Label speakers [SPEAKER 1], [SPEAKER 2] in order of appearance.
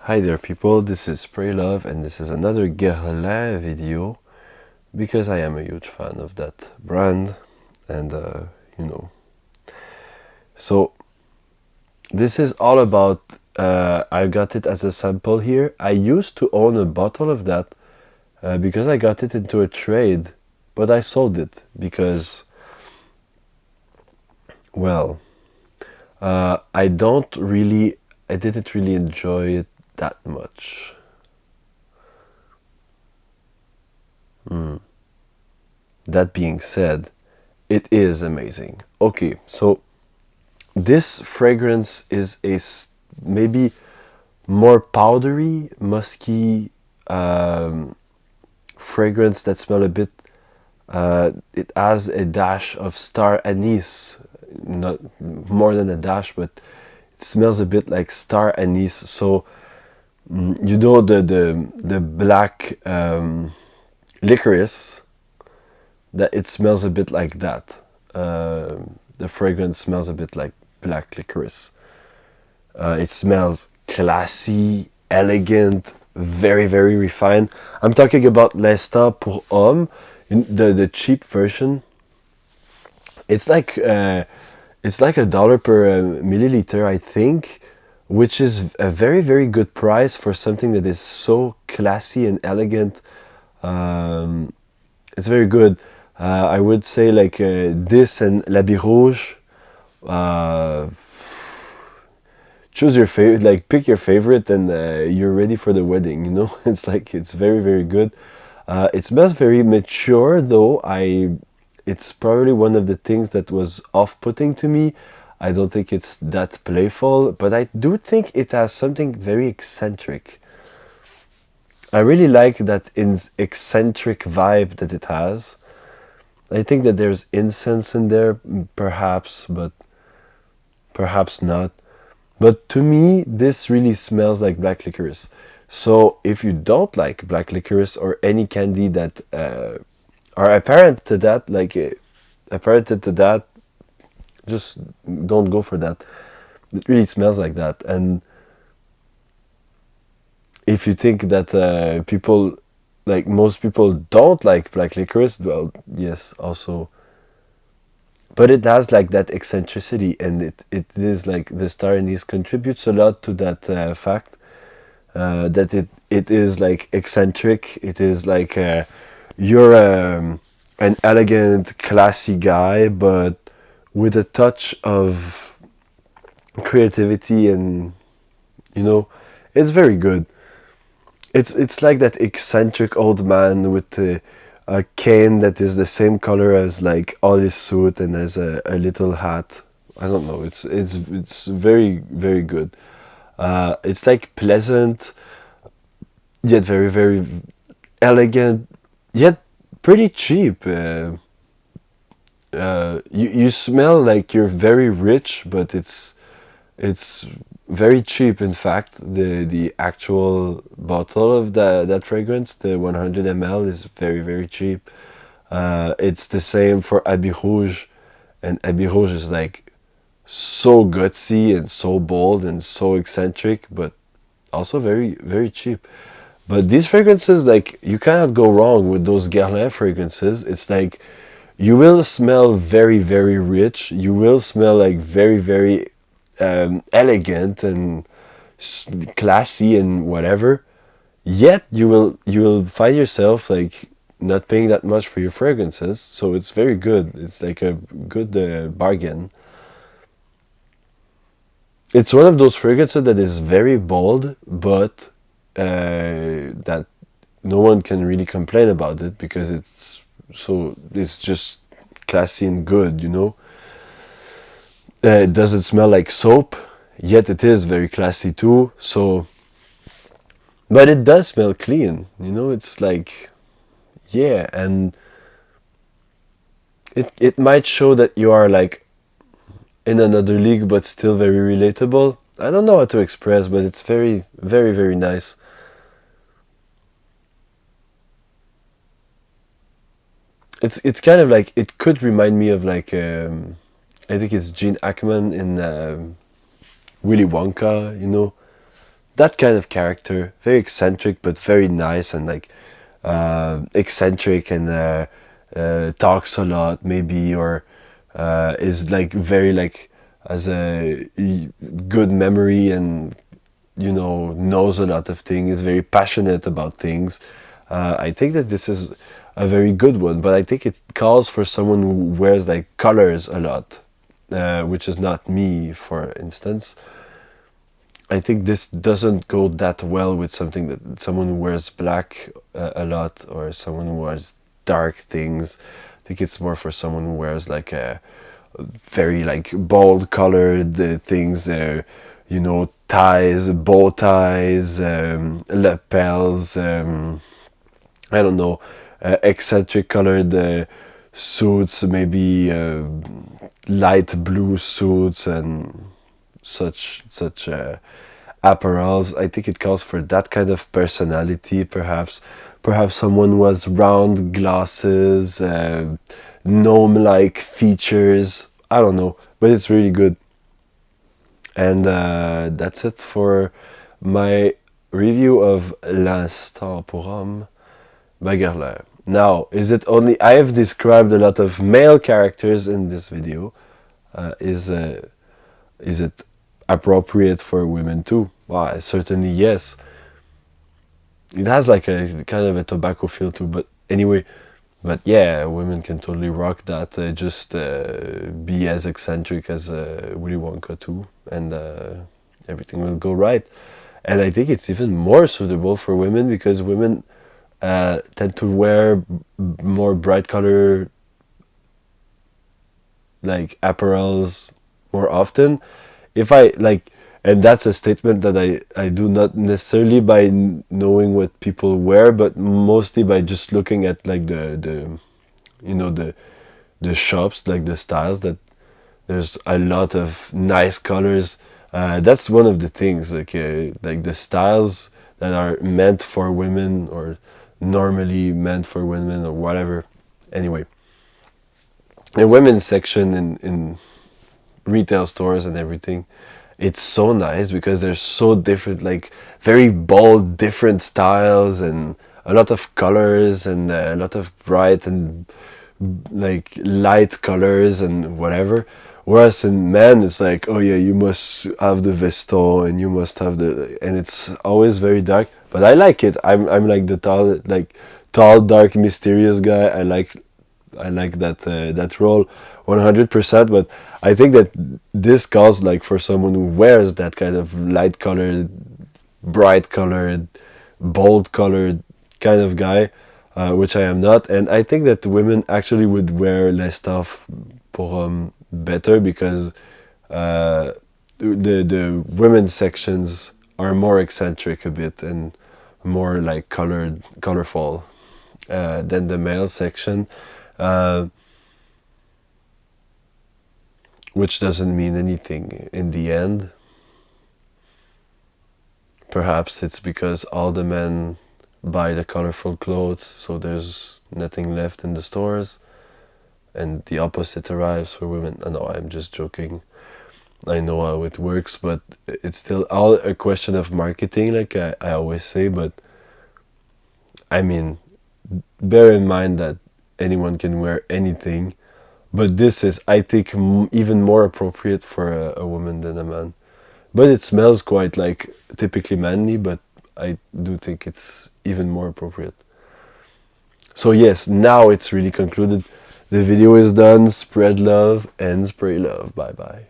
[SPEAKER 1] Hi there people, this is Pray Love and this is another Guerlain video because I am a huge fan of that brand and you know. So this is all about, I got it as a sample here. I used to own a bottle of that because I got it into a trade, but I sold it because, well, I didn't really enjoy it that much. That being said, it is amazing. Okay, so this fragrance is maybe more powdery, musky fragrance that smell a bit. It has a dash of star anise, not more than a dash, but it smells a bit like star anise. So you know the black licorice, that it smells a bit like that. The fragrance smells a bit like black licorice. It smells classy, elegant, very, very refined. I'm talking about L'Instant pour Homme, the cheap version. It's like $1 per milliliter, I think, which is a very, very good price for something that is so classy and elegant. It's very good. I would say like this and L'Habit Rouge. Uh, Choose your favorite, like pick your favorite, and you're ready for the wedding. You know, it's very, very good. It smells very mature, though. It's probably one of the things that was off-putting to me. I don't think it's that playful, but I do think it has something very eccentric. I really like that eccentric vibe that it has. I think that there's incense in there, perhaps, but perhaps not. But to me, this really smells like black licorice. So if you don't like black licorice or any candy that are apparent to that, apparented to that, just don't go for that. It really smells like that. And if you think that most people don't like black licorice, well, yes, also. But it has like that eccentricity, and it is like the star anise contributes a lot to that fact that it is like eccentric. It is like you're an elegant, classy guy, but with a touch of creativity, and you know, it's very good. It's like that eccentric old man with a cane that is the same color as like all his suit and has a little hat. I don't know. It's very, very good. It's like pleasant, yet very, very elegant, yet pretty cheap. You smell like you're very rich, but it's very cheap. In fact, the actual bottle of that fragrance, the 100 ml, is very, very cheap. It's the same for Habit Rouge, and Habit Rouge is like so gutsy and so bold and so eccentric, but also very, very cheap. But these fragrances, like, you cannot go wrong with those Guerlain fragrances. It's like you will smell very, very rich. You will smell like very, very elegant and classy and whatever. Yet you will find yourself like not paying that much for your fragrances. So it's very good. It's like a good bargain. It's one of those fragrances that is very bold, but that no one can really complain about it because it's just classy and good, you know. It doesn't smell like soap, yet it is very classy too. So, but it does smell clean, you know. It's like, yeah, and it might show that you are like in another league, but still very relatable. I don't know how to express, but it's very, very, very nice. It's kind of like, it could remind me of like I think it's Gene Hackman in Willy Wonka, you know, that kind of character, very eccentric but very nice, and like eccentric, and talks a lot maybe, or is like very like has a good memory, and knows a lot of things, is very passionate about things. I think that this is a very good one, but I think it calls for someone who wears like colors a lot, which is not me, for instance. I think this doesn't go that well with something that someone who wears black a lot, or someone who wears dark things. I think it's more for someone who wears like a very like bold colored things, ties, bow ties, lapels, I don't know, eccentric colored suits, maybe light blue suits, and such apparels. I think it calls for that kind of personality, perhaps someone who has round glasses, gnome-like features. I don't know, but it's really good. And that's it for my review of L'instant pour Homme by Guerlain. Now, is it only... I have described a lot of male characters in this video. Is it appropriate for women too? Well, certainly yes. It has like a kind of a tobacco feel too, but anyway. But yeah, women can totally rock that. Just be as eccentric as Willy Wonka too, and everything will go right. And I think it's even more suitable for women, because women tend to wear more bright color like apparels more often. If I like, and that's a statement that I do not necessarily by knowing what people wear, but mostly by just looking at like the you know the shops, like the styles, that there's a lot of nice colors. That's one of the things, like the styles that are meant for women, or normally meant for women, or whatever. Anyway, the women's section in retail stores and everything, it's so nice because they're so different, like very bold, different styles, and a lot of colors, and a lot of bright and like light colors and whatever. Whereas in men, it's like, oh yeah, you must have the veston, and you must have and it's always very dark. But I like it. I'm like the tall, dark, mysterious guy. I like that role 100%. But I think that this calls like for someone who wears that kind of light colored, bright colored, bold colored kind of guy, which I am not. And I think that women actually would wear less stuff pour better, because the women's sections are more eccentric a bit, and more like colorful than the male section, uh, which doesn't mean anything in the end. Perhaps it's because all the men buy the colorful clothes, so there's nothing left in the stores, and the opposite arrives for women. No, I'm just joking. I know how it works, but it's still all a question of marketing, like I always say. But I mean, bear in mind that anyone can wear anything, but this is, I think, even more appropriate for a woman than a man. But it smells quite like typically manly, but I do think it's even more appropriate. So yes, now it's really concluded. The video is done. Spread love and spray love. Bye bye.